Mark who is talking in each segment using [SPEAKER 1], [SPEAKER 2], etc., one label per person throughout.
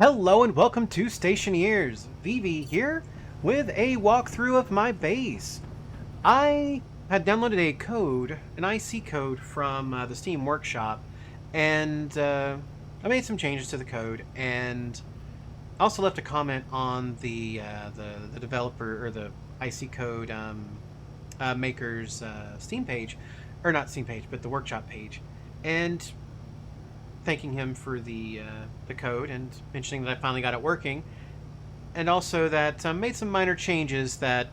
[SPEAKER 1] Hello and welcome to Stationeers. Vivi here with a walkthrough of my base. I had downloaded a code, an IC code from the Steam Workshop, and I made some changes to the code, and also left a comment on the developer or the IC code maker's Steam page, or not Steam page, but the Workshop page, and thanking him for the code and mentioning that I finally got it working, and also that made some minor changes that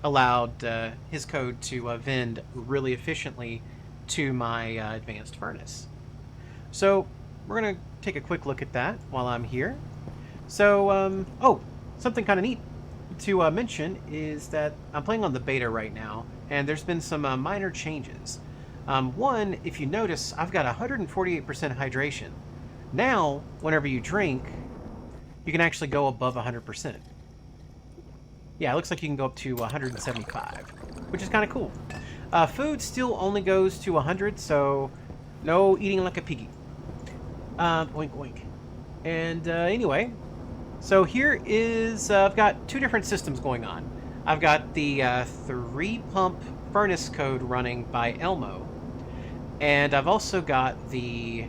[SPEAKER 1] allowed his code to vend really efficiently to my advanced furnace. So we're going to take a quick look at that while I'm here. So, oh, something kind of neat to mention is that I'm playing on the beta right now, and there's been some minor changes. One, if you notice, I've got 148% hydration. Now, whenever you drink, you can actually go above 100%. Yeah, it looks like you can go up to 175, which is kind of cool. Food still only goes to 100, so no eating like a piggy. Oink, oink. And anyway, so here is, I've got two different systems going on. I've got the 3-pump furnace code running by Elmo. And I've also got the...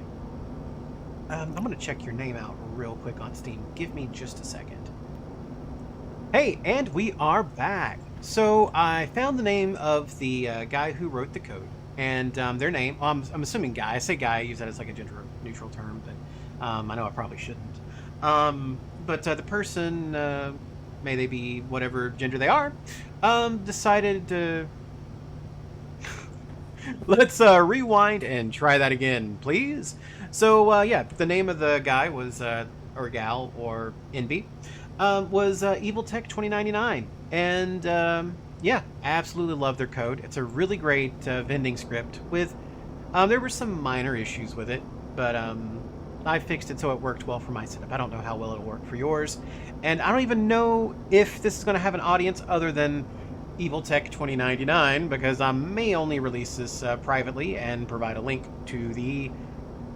[SPEAKER 1] I'm going to check your name out real quick on Steam. Give me just a second. Hey, and we are back. So I found the name of the guy who wrote the code. And their name, well, I'm assuming guy. I say guy, I use that as like a gender-neutral term, but I know I probably shouldn't. But the person, may they be whatever gender they are, decided to... Let's rewind and try that again, please. So, yeah, the name of the guy was, or gal, or NB, was Evil Tech 2099. And, yeah, absolutely love their code. It's a really great vending script with, there were some minor issues with it, but I fixed it so it worked well for my setup. I don't know how well it'll work for yours. And I don't even know if this is going to have an audience other than Evil Tech 2099, because I may only release this privately and provide a link to the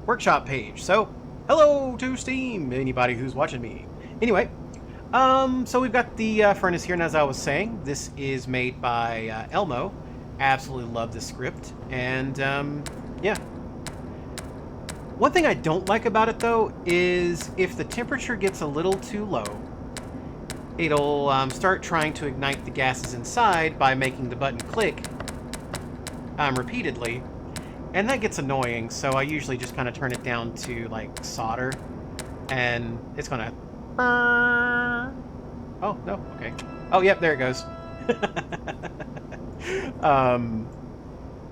[SPEAKER 1] workshop page. So, hello to Steam, anybody who's watching me. Anyway, so we've got the furnace here, and as I was saying, this is made by Elmo. Absolutely love this script, and yeah. One thing I don't like about it, though, is if the temperature gets a little too low, it'll start trying to ignite the gases inside by making the button click repeatedly, and that gets annoying, so I usually just kind of turn it down to like solder, and it's gonna oh no, okay, oh yep, there it goes.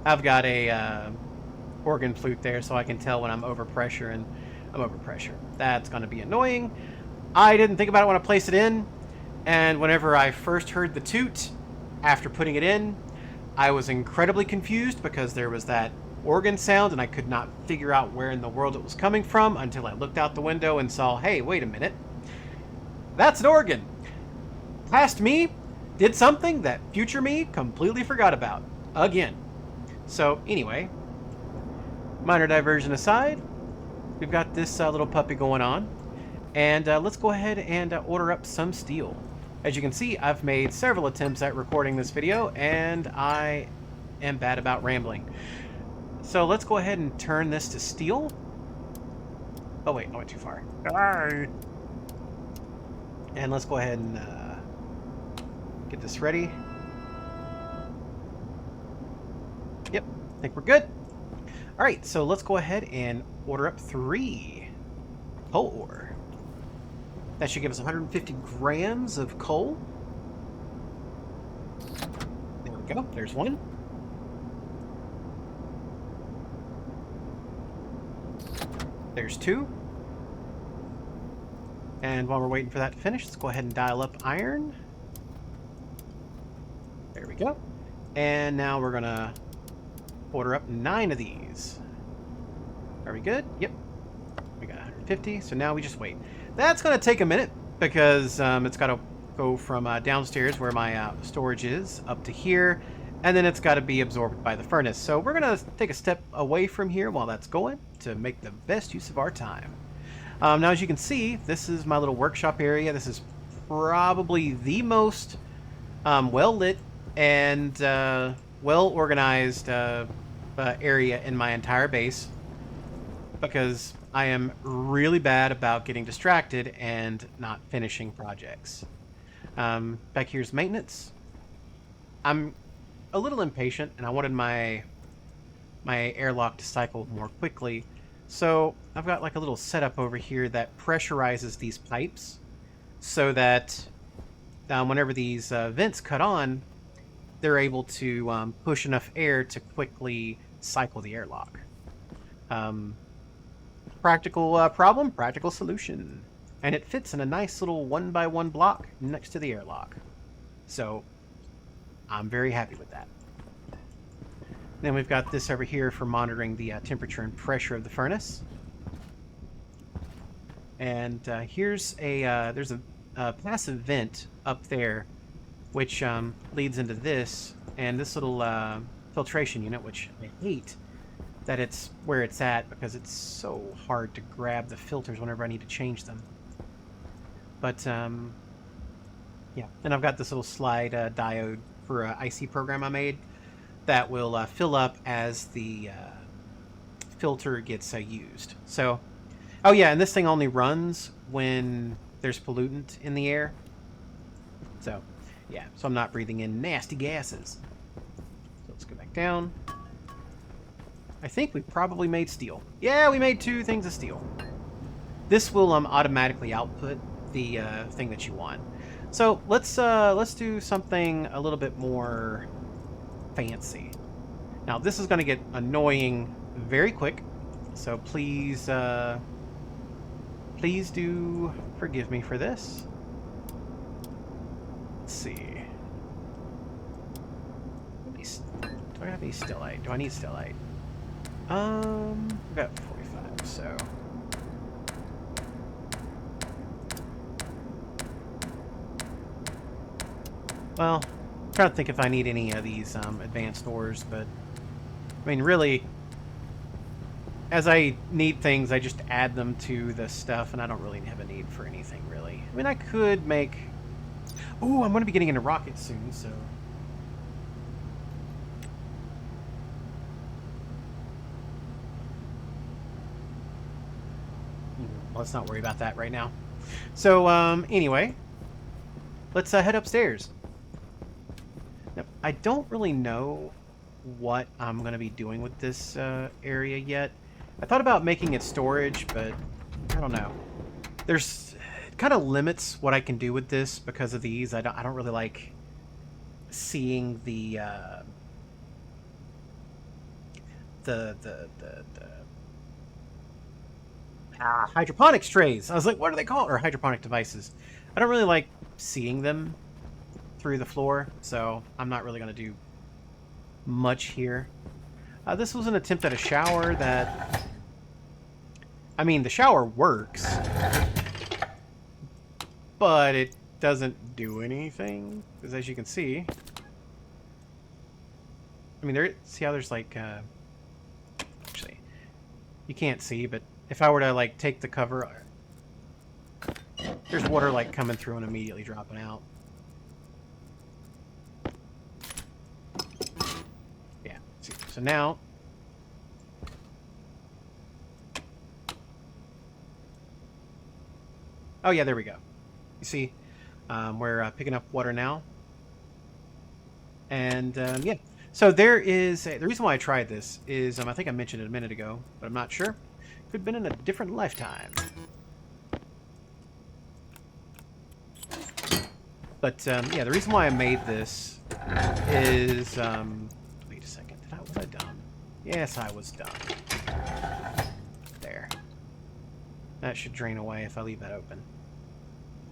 [SPEAKER 1] I've got a organ flute there, so I can tell when I'm over pressure, and I'm over pressure. That's gonna be annoying. I didn't think about it when I placed it in. And whenever I first heard the toot, after putting it in, I was incredibly confused because there was that organ sound and I could not figure out where in the world it was coming from until I looked out the window and saw, hey, wait a minute. That's an organ. Past me did something that future me completely forgot about. Again. So, anyway, minor diversion aside, we've got this little puppy going on. And let's go ahead and order up some steel. As you can see, I've made several attempts at recording this video, and I am bad about rambling. So let's go ahead and turn this to steel. Oh wait, I went too far. And let's go ahead and get this ready. Yep, I think we're good. All right, so let's go ahead and order up 3 coal ore. That should give us 150 grams of coal. There we go. There's one. There's 2. And while we're waiting for that to finish, let's go ahead and dial up iron. There we go. And now we're going to order up 9 of these. Are we good? Yep. We got 150. So now we just wait. That's going to take a minute because it's got to go from downstairs where my storage is up to here, and then it's got to be absorbed by the furnace. So we're going to take a step away from here while that's going to make the best use of our time. Now, as you can see, this is my little workshop area. This is probably the most well lit and well organized area in my entire base, because I am really bad about getting distracted and not finishing projects. Back here's maintenance. I'm a little impatient, and I wanted my airlock to cycle more quickly. So I've got like a little setup over here that pressurizes these pipes so that whenever these vents cut on, they're able to push enough air to quickly cycle the airlock. Practical problem, practical solution. And it fits in a nice little 1x1 block next to the airlock. So I'm very happy with that. Then we've got this over here for monitoring the temperature and pressure of the furnace. And here's there's a passive vent up there, which leads into this, and this little filtration unit, which I hate that it's where it's at, because it's so hard to grab the filters whenever I need to change them. But yeah, and I've got this little slide diode for an IC program I made that will fill up as the filter gets used. So, oh yeah, and this thing only runs when there's pollutant in the air. So, yeah, so I'm not breathing in nasty gases. So let's go back down. I think we probably made steel. Yeah, we made 2 things of steel. This will automatically output the thing that you want. So let's do something a little bit more fancy. Now this is going to get annoying very quick, so please please do forgive me for this. Let's see. Do I have any stellite? Do I need stellite? I've got 45, so well, I'm trying to think if I need any of these advanced ores, but I mean, really, as I need things, I just add them to the stuff, and I don't really have a need for anything, really. I mean, I could make... Ooh, I'm going to be getting into rockets soon, so... Let's not worry about that right now. So, anyway, let's head upstairs. Now, I don't really know what I'm going to be doing with this area yet. I thought about making it storage, but I don't know. It kind of limits what I can do with this because of these. I don't really like seeing the hydroponics trays. I was like, what are they called? Or hydroponic devices. I don't really like seeing them through the floor, so I'm not really going to do much here. This was an attempt at a shower that... I mean, the shower works, but it doesn't do anything, because as you can see... I mean, see how there's like... actually, you can't see, but if I were to like take the cover... There's water like coming through and immediately dropping out. Yeah, see. So now... Oh yeah, there we go. You see, we're picking up water now. And yeah, so there is... the reason why I tried this is, I think I mentioned it a minute ago, but I'm not sure. Could have been in a different lifetime. But yeah, the reason why I made this is... wait a second, was I done? Yes, I was done. There. That should drain away if I leave that open.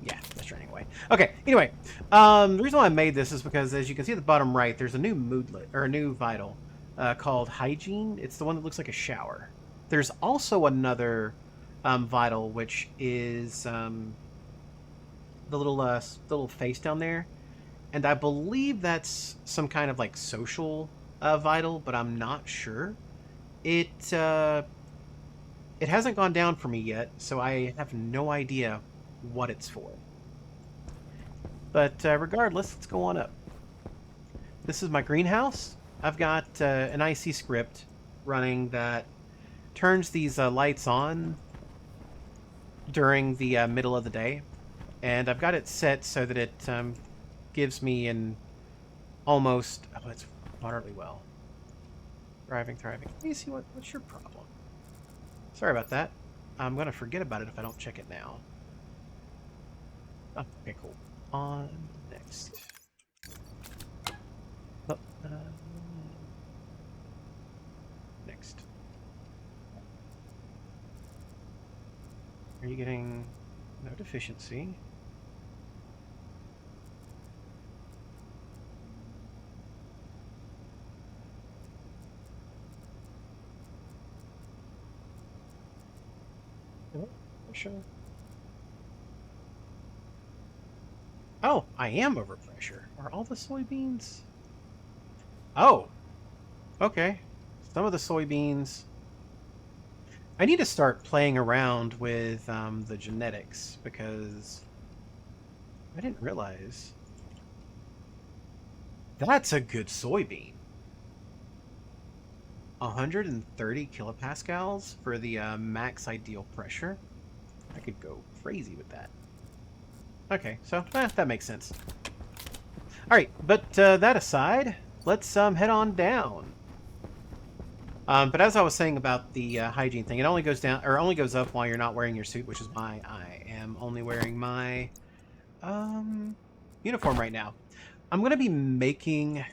[SPEAKER 1] Yeah, that's draining away. Okay, anyway, the reason why I made this is because, as you can see at the bottom right, there's a new moodlet, or a new vital, called Hygiene. It's the one that looks like a shower. There's also another vital, which is the little face down there, and I believe that's some kind of like social vital, but I'm not sure. It It hasn't gone down for me yet, so I have no idea what it's for. But regardless, let's go on up. This is my greenhouse. I've got an IC script running that turns these lights on during the middle of the day. And I've got it set so that it gives me an almost... Oh, it's moderately well. Thriving. Let me see what's your problem. Sorry about that. I'm going to forget about it if I don't check it now. Oh, okay, cool. On next. Oh, next. Are you getting no deficiency? No, sure. Oh, I am overpressure. Are all the soybeans? Oh, okay. Some of the soybeans... I need to start playing around with the genetics because I didn't realize. That's a good soybean. 130 kilopascals for the max ideal pressure. I could go crazy with that. Okay, so that makes sense. All right, but that aside, let's head on down. But as I was saying about the hygiene thing, it only goes down or only goes up while you're not wearing your suit, which is why I am only wearing my uniform right now. I'm going to be making...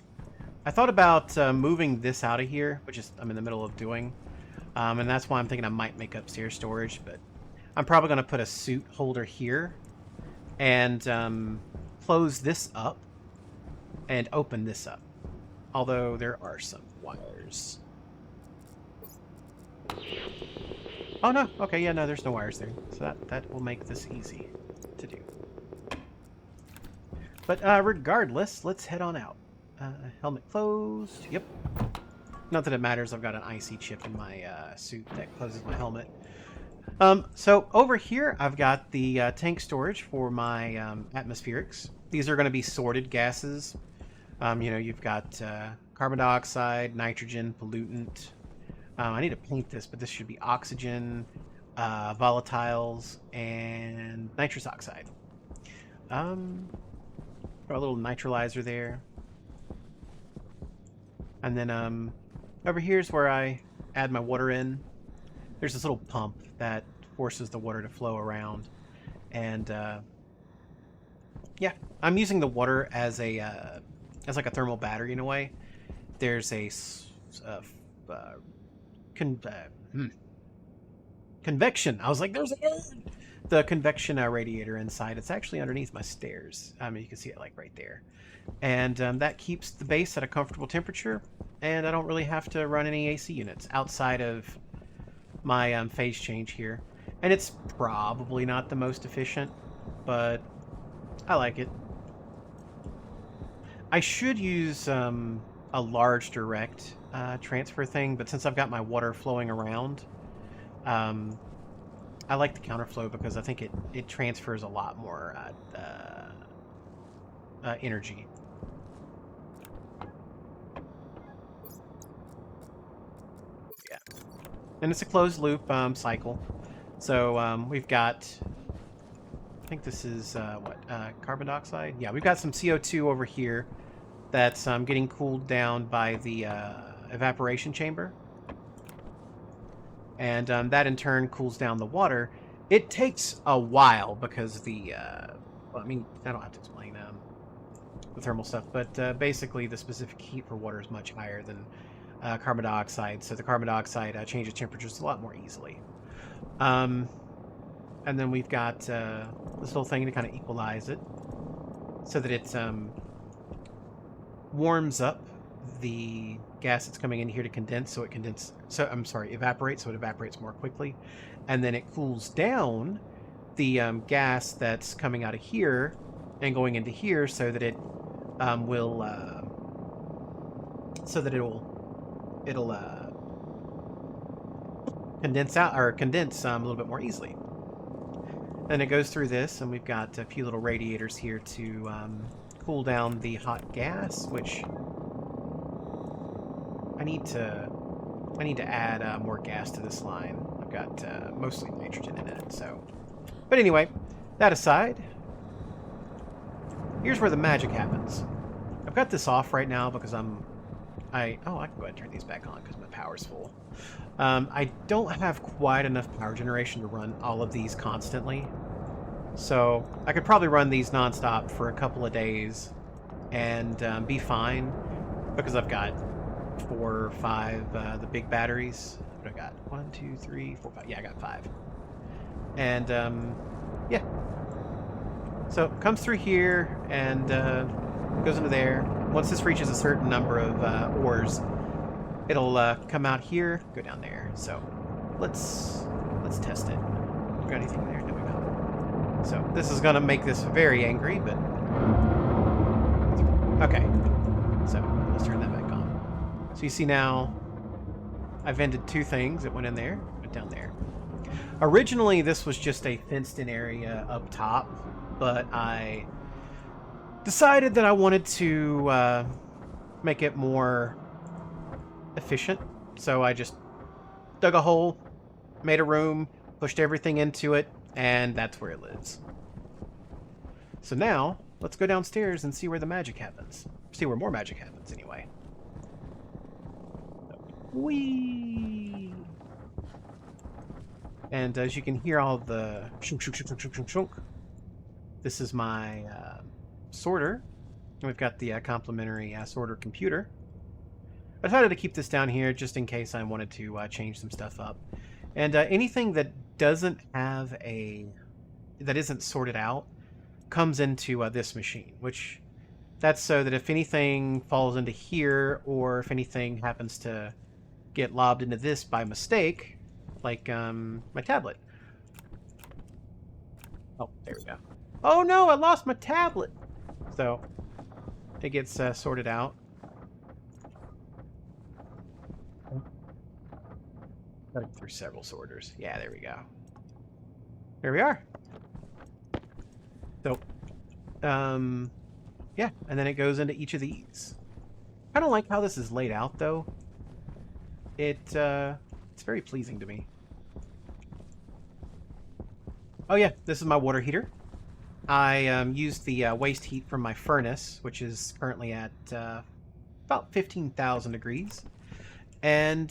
[SPEAKER 1] I thought about moving this out of here, which is I'm in the middle of doing. And that's why I'm thinking I might make upstairs storage, but I'm probably going to put a suit holder here and close this up and open this up. Although there are some wires. Oh, no. Okay, yeah, no, there's no wires there. So that will make this easy to do. But regardless, let's head on out. Helmet closed. Yep. Not that it matters. I've got an IC chip in my suit that closes my helmet. So over here, I've got the tank storage for my atmospherics. These are going to be sorted gases. You know, you've got carbon dioxide, nitrogen, pollutant. I need to paint this, but this should be oxygen, volatiles, and nitrous oxide. Got a little neutralizer there. And then over here's where I add my water in. There's this little pump that forces the water to flow around. And yeah, I'm using the water as like a thermal battery in a way. There's a convection. I was like, there's a word. The convection radiator inside. It's actually underneath my stairs. You can see it like right there. And that keeps the base at a comfortable temperature. And I don't really have to run any AC units outside of my phase change here. And it's probably not the most efficient, but I like it. I should use a large direct transfer thing, but since I've got my water flowing around, I like the counterflow because I think it transfers a lot more energy. Yeah, and it's a closed loop cycle. So we've got, I think this is carbon dioxide? Yeah, we've got some CO2 over here that's getting cooled down by the evaporation chamber. And that in turn cools down the water. It takes a while because the, well, I mean, I don't have to explain the thermal stuff, but basically the specific heat for water is much higher than carbon dioxide, so the carbon dioxide changes temperatures a lot more easily. And then we've got this little thing to kind of equalize it so that it warms up the gas that's coming in here to condense, so it evaporates, so it evaporates more quickly, and then it cools down the gas that's coming out of here and going into here, so that it will condense a little bit more easily. Then it goes through this, and we've got a few little radiators here to cool down the hot gas, which I need to add more gas to this line. I've got mostly nitrogen in it, so. But anyway, that aside, here's where the magic happens. I've got this off right now because I can go ahead and turn these back on because my power's full. I don't have quite enough power generation to run all of these constantly. So I could probably run these nonstop for a couple of days and be fine because I've got 4 or 5 the big batteries. What do I got? 1, 2, 3, 4, 5. Yeah, I got 5. And yeah. So it comes through here and goes into there. Once this reaches a certain number of ores, it'll come out here, go down there. So let's test it. Got anything there? No, we don't. So this is gonna make this very angry, but okay. So let's turn that back on. So you see now, I vended 2 things. It went in there, went down there. Originally, this was just a fenced-in area up top, but I decided that I wanted to make it more efficient. So I just dug a hole, made a room, pushed everything into it, and that's where it lives. So now, let's go downstairs and see where the magic happens. See where more magic happens, anyway. Whee! And as you can hear all the shunk, shunk, shunk, shunk, shunk, shunk, shunk. This is my sorter. We've got the complimentary sorter computer. I decided to keep this down here just in case I wanted to change some stuff up. And anything that doesn't have that isn't sorted out comes into this machine, which that's so that if anything falls into here or if anything happens to get lobbed into this by mistake, like my tablet. Oh, there we go. Oh no, I lost my tablet. So it gets sorted out. Gotta go through several sorters. Yeah, there we go. There we are. So, yeah, and then it goes into each of these. I don't like how this is laid out, though. It's very pleasing to me. Oh yeah, this is my water heater. I used the waste heat from my furnace, which is currently at about 15,000 degrees. And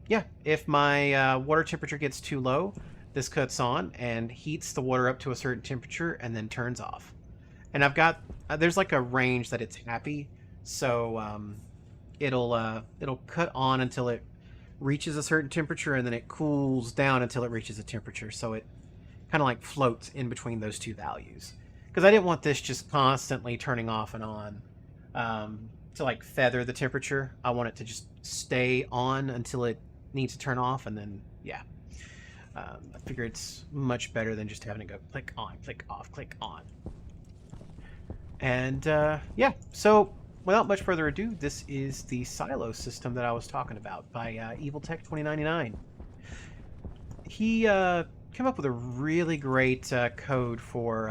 [SPEAKER 1] yeah, if my water temperature gets too low, this cuts on and heats the water up to a certain temperature and then turns off. And I've got, there's like a range that it's happy, so it'll cut on until it reaches a certain temperature and then it cools down until it reaches a temperature, so it kind of like floats in between those 2 values. Because I didn't want this just constantly turning off and on to like feather the temperature. I want it to just stay on until it needs to turn off, and then yeah. I figure it's much better than just having to go click on, click off, click on. And yeah, so without much further ado, this is the silo system that I was talking about by Evil Tech 2099. He came up with a really great code for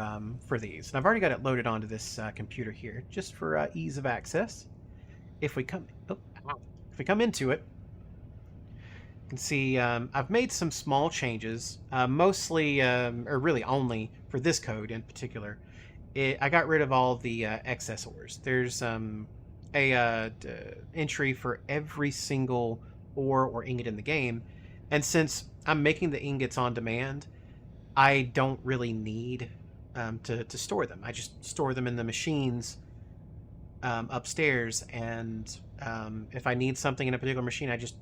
[SPEAKER 1] these, and I've already got it loaded onto this computer here, just for ease of access. If we come into it, you can see I've made some small changes, mostly, or really only for this code in particular. I got rid of all the excess ores. There's a entry for every single ore or ingot in the game, and since I'm making the ingots on demand, I don't really need to store them. I just store them in the machines upstairs, and if I need something in a particular machine, I just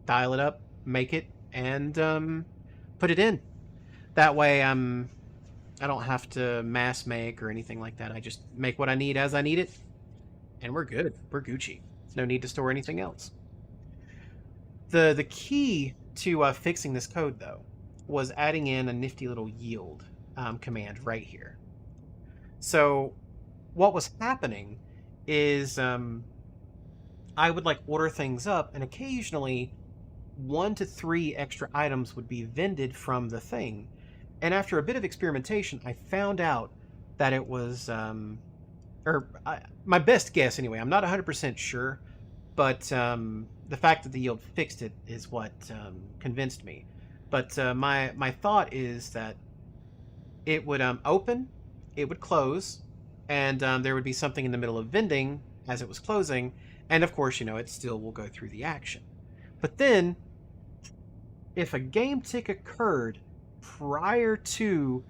[SPEAKER 1] dial it up, make it, and put it in. That way I don't have to mass make or anything like that. I just make what I need as I need it, and we're good. We're Gucci. There's no need to store anything else. The key to fixing this code, though, was adding in a nifty little yield command right here. So what was happening is I would like order things up, and occasionally 1 to 3 extra items would be vended from the thing. And after a bit of experimentation, I found out that it was, my best guess anyway, I'm not 100% sure, but the fact that the yield fixed it is what convinced me. But my thought is that it would open, it would close, and there would be something in the middle of vending as it was closing, and of course, it still will go through the action. But then, if a game tick occurred prior to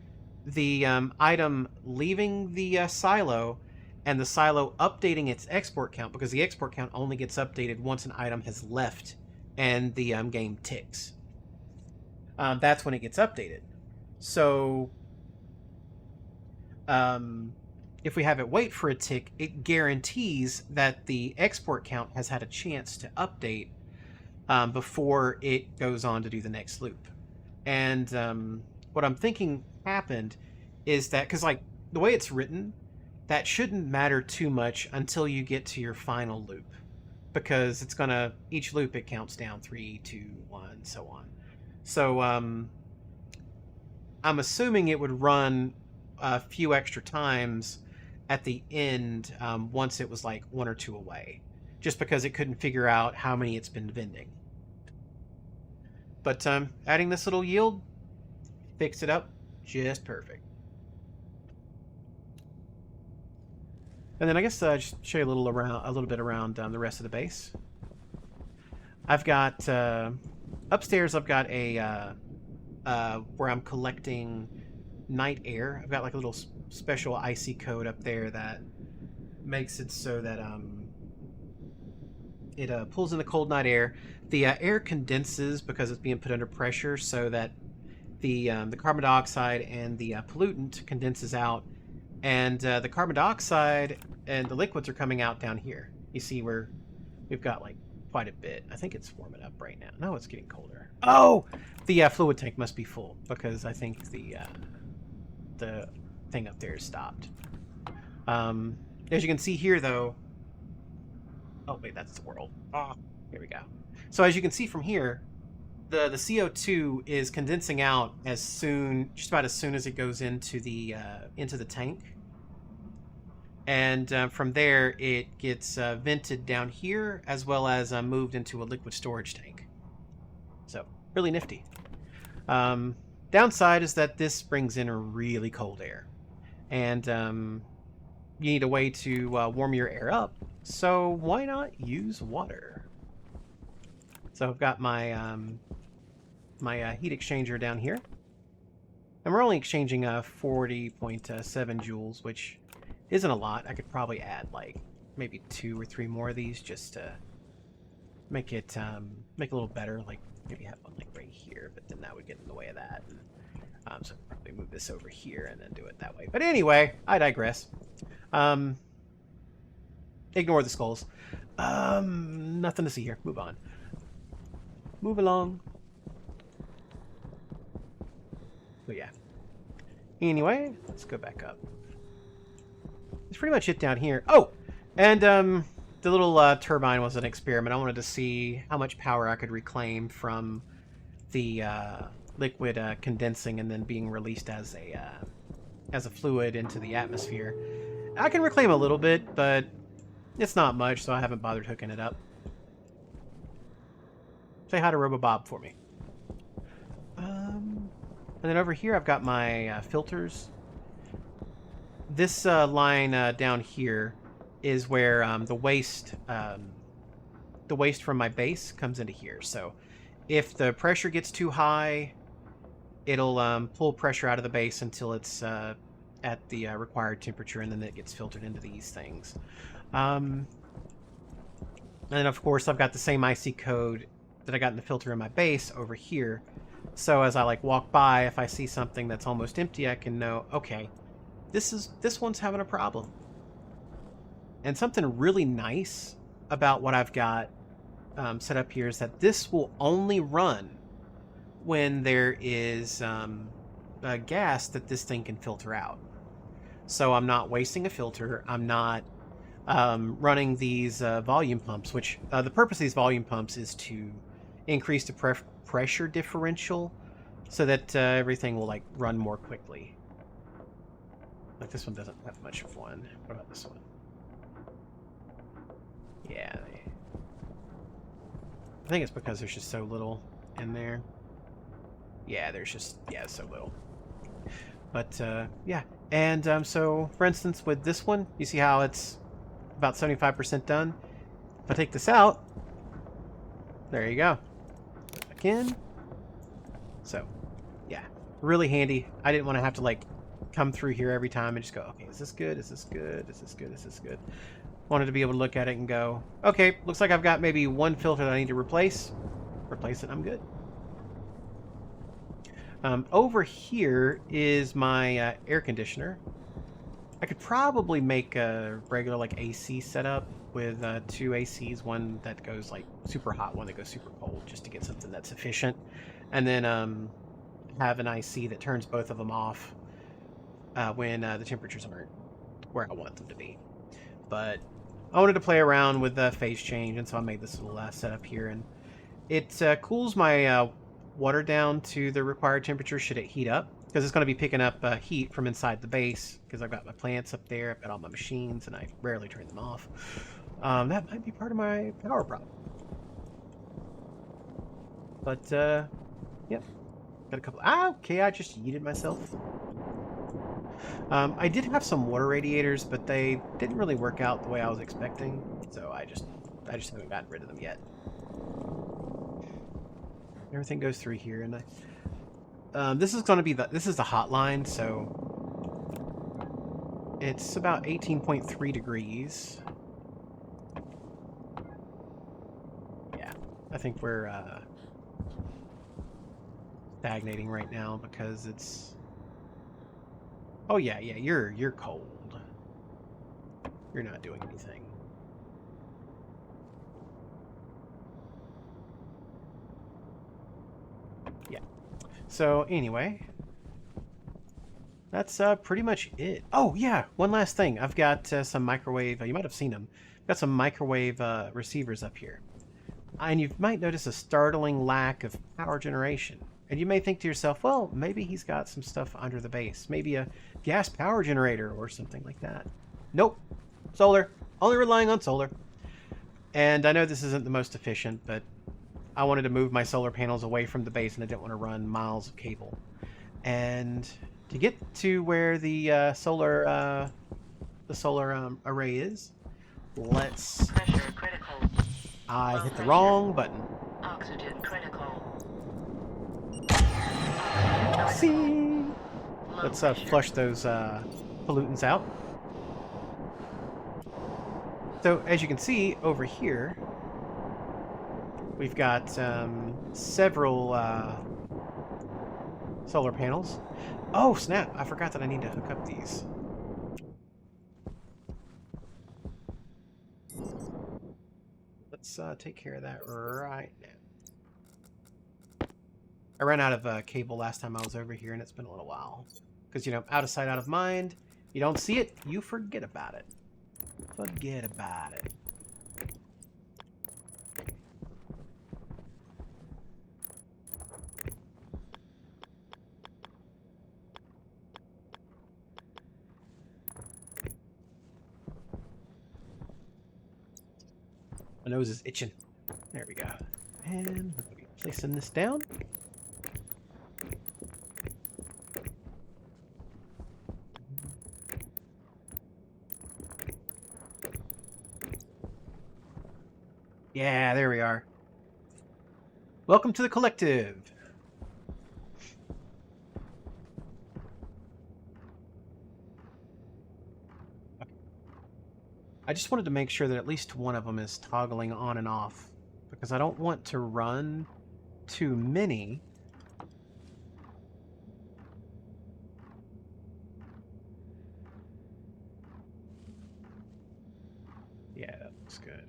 [SPEAKER 1] the item leaving the silo, and the silo updating its export count, because the export count only gets updated once an item has left and the game ticks. That's when it gets updated. So if we have it wait for a tick, it guarantees that the export count has had a chance to update before it goes on to do the next loop. And what I'm thinking happened is that, because like the way it's written, that shouldn't matter too much until you get to your final loop, because it's gonna, each loop it counts down 3, 2, 1, so on. So I'm assuming it would run a few extra times at the end once it was like 1 or 2 away, just because it couldn't figure out how many it's been vending. But adding this little yield fixed it up just perfect. And then I guess just show you a little bit around the rest of the base. I've got upstairs. I've got a where I'm collecting night air. I've got like a little special IC code up there that makes it so that it pulls in the cold night air. The air condenses because it's being put under pressure, so that the carbon dioxide and the pollutant condenses out, and the carbon dioxide and the liquids are coming out down here. You see where we've got like quite a bit. I think it's warming up right now. No, it's getting colder. Oh, the fluid tank must be full, because I think the thing up there is stopped. As you can see here, though. Oh wait, that's the world. Oh, here we go. So as you can see from here, the CO2 is condensing out just about as soon as it goes into the tank, and from there it gets vented down here, as well as moved into a liquid storage tank. So really nifty. Downside is that this brings in a really cold air, and you need a way to warm your air up. So why not use water? So I've got my my heat exchanger down here, and we're only exchanging 40.7 joules, which isn't a lot. I could probably add like maybe 2 or 3 more of these just to make it make it a little better. Like maybe have one like right here, but then that would get in the way of that. So I'll probably move this over here and then do it that way. But anyway, I digress. Ignore the skulls. Nothing to see here. Move on. Move along. But yeah. Anyway, let's go back up. That's pretty much it down here. Oh! And the little turbine was an experiment. I wanted to see how much power I could reclaim from the liquid condensing and then being released as a fluid into the atmosphere. I can reclaim a little bit, but it's not much, so I haven't bothered hooking it up. Say hi to RoboBob for me. And then over here I've got my filters. This line down here is where the waste from my base comes into here. So if the pressure gets too high, it'll pull pressure out of the base until it's at the required temperature, and then it gets filtered into these things. And then of course I've got the same IC code that I got in the filter in my base over here. So as I like walk by, if I see something that's almost empty, I can know, okay, this one's having a problem. And something really nice about what I've got set up here is that this will only run when there is a gas that this thing can filter out. So I'm not wasting a filter. I'm not running these volume pumps, which the purpose of these volume pumps is to increase the pressure differential so that everything will like run more quickly. Like this one doesn't have much of one. What about this one? Yeah. I think it's because there's just so little in there. Yeah, there's just, yeah, so little. But, yeah. And, so, for instance, with this one, you see how it's about 75% done? If I take this out, there you go. Put it back in. So, yeah. Really handy. I didn't want to have to, like, come through here every time and just go, okay, is this good? Is this good? Is this good? Is this good? Wanted to be able to look at it and go, okay, looks like I've got maybe one filter that I need to replace. Replace it, I'm good. Over here is my air conditioner. I could probably make a regular like AC setup with two ACs, one that goes like super hot, one that goes super cold, just to get something that's efficient. And then have an IC that turns both of them off when the temperatures aren't where I want them to be. But I wanted to play around with the phase change, and so I made this little setup here, and it cools my water down to the required temperature should it heat up, because it's going to be picking up heat from inside the base, because I've got my plants up there, I've got all my machines, and I rarely turn them off. That might be part of my power problem. But, yep. Got a couple... Ah, okay, I just yeeted myself. I did have some water radiators, but they didn't really work out the way I was expecting, so I just haven't gotten rid of them yet. Everything goes through here, and this is going to be this is the hotline, so it's about 18.3 degrees. Yeah, I think we're stagnating right now because it's. Oh yeah, you're cold. You're not doing anything. Yeah. So anyway, that's pretty much it. Oh yeah, one last thing. I've got some microwave. You might have seen them. I've got some microwave receivers up here, and you might notice a startling lack of power generation. And you may think to yourself, well, maybe he's got some stuff under the base. Maybe a gas power generator or something like that. Nope. Solar. Only relying on solar. And I know this isn't the most efficient, but I wanted to move my solar panels away from the base, and I didn't want to run miles of cable. And to get to where the solar array is, let's...
[SPEAKER 2] Pressure critical.
[SPEAKER 1] I hit the wrong button.
[SPEAKER 2] Oxygen critical.
[SPEAKER 1] See? Let's flush those pollutants out. So as you can see over here, we've got several solar panels. Oh snap! I forgot that I need to hook up these. Let's take care of that right now. I ran out of cable last time I was over here, and it's been a little while. Because, you know, out of sight, out of mind. You don't see it, you forget about it. Forget about it. My nose is itching. There we go. And we're going to be placing this down. Yeah, there we are. Welcome to the collective. Okay. I just wanted to make sure that at least one of them is toggling on and off, because I don't want to run too many. Yeah, that looks good.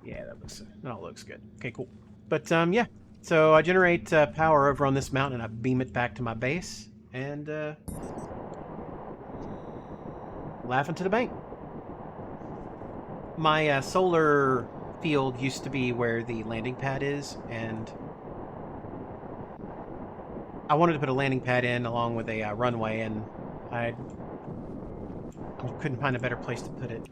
[SPEAKER 1] Yeah, that all looks good. Okay, cool. But yeah, so I generate power over on this mountain, and I beam it back to my base, and Laughing to the bank. My solar field used to be where the landing pad is, and I wanted to put a landing pad in along with a runway, and I couldn't find a better place to put it.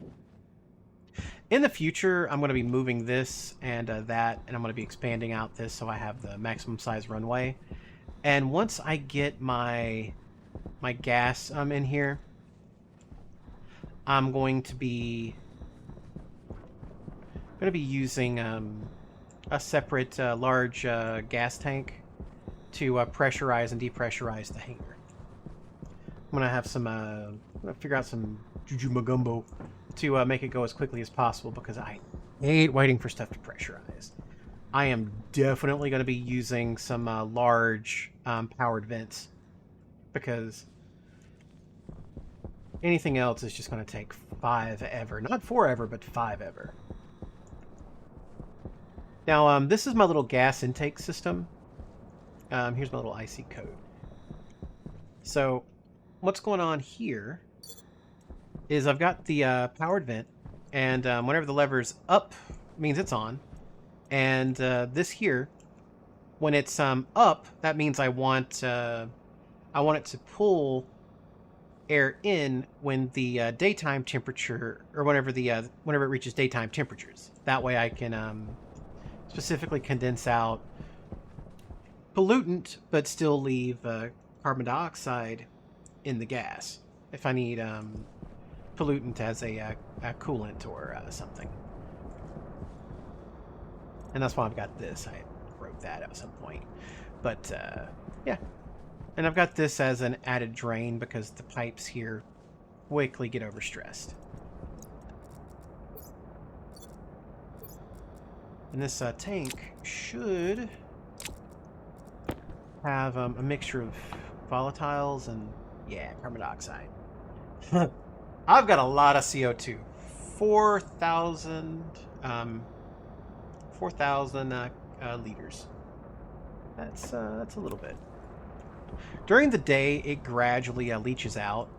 [SPEAKER 1] In the future, I'm going to be moving this and that, and I'm going to be expanding out this so I have the maximum size runway. And once I get my gas in here, I'm going to be using a separate large gas tank to pressurize and depressurize the hangar. I'm gonna have some figure out some juju magumbo to make it go as quickly as possible, because I hate waiting for stuff to pressurize. I am definitely going to be using some large powered vents, because anything else is just going to take forever. Not forever, but 5 ever. Now, this is my little gas intake system. Here's my little IC code. So, what's going on here is I've got the powered vent, and whenever the lever's up, means it's on. And this here, when it's up, that means I want it to pull air in when the daytime temperature, or whenever it reaches daytime temperatures. That way I can specifically condense out pollutant, but still leave carbon dioxide in the gas if I need pollutant as a coolant or something. And that's why I've got this. I wrote that at some point. But, yeah. And I've got this as an added drain because the pipes here quickly get overstressed. And this tank should have a mixture of volatiles and, yeah, carbon dioxide. I've got a lot of CO2. 4,000 liters. That's a little bit. During the day, it gradually leaches out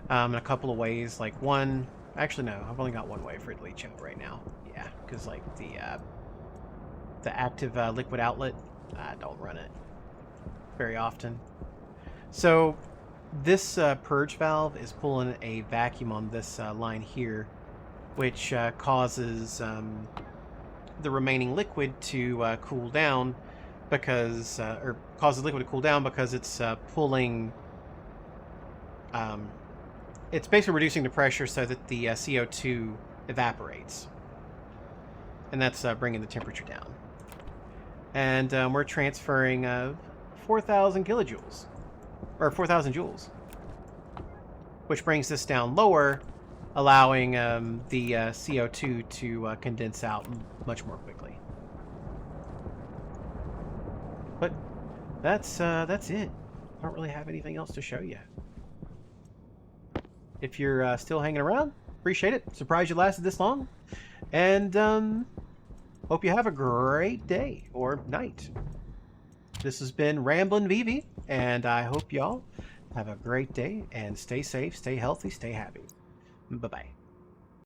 [SPEAKER 1] in a couple of ways. Like one, actually no, I've only got one way for it to leach out right now. Yeah, because like the active liquid outlet, I don't run it very often. So this purge valve is pulling a vacuum on this line here, which causes the remaining liquid to cool down, because or causes liquid to cool down because it's pulling. It's basically reducing the pressure so that the CO2 evaporates, and that's bringing the temperature down. And we're transferring 4,000 kilojoules, or 4,000 joules, which brings this down lower, allowing the CO2 to condense out much more quickly. But that's it. I don't really have anything else to show you. If you're still hanging around, appreciate it. Surprised you lasted this long. And hope you have a great day or night. This has been Ramblin' Vivi, and I hope y'all have a great day and stay safe, stay healthy, stay happy. Bye-bye.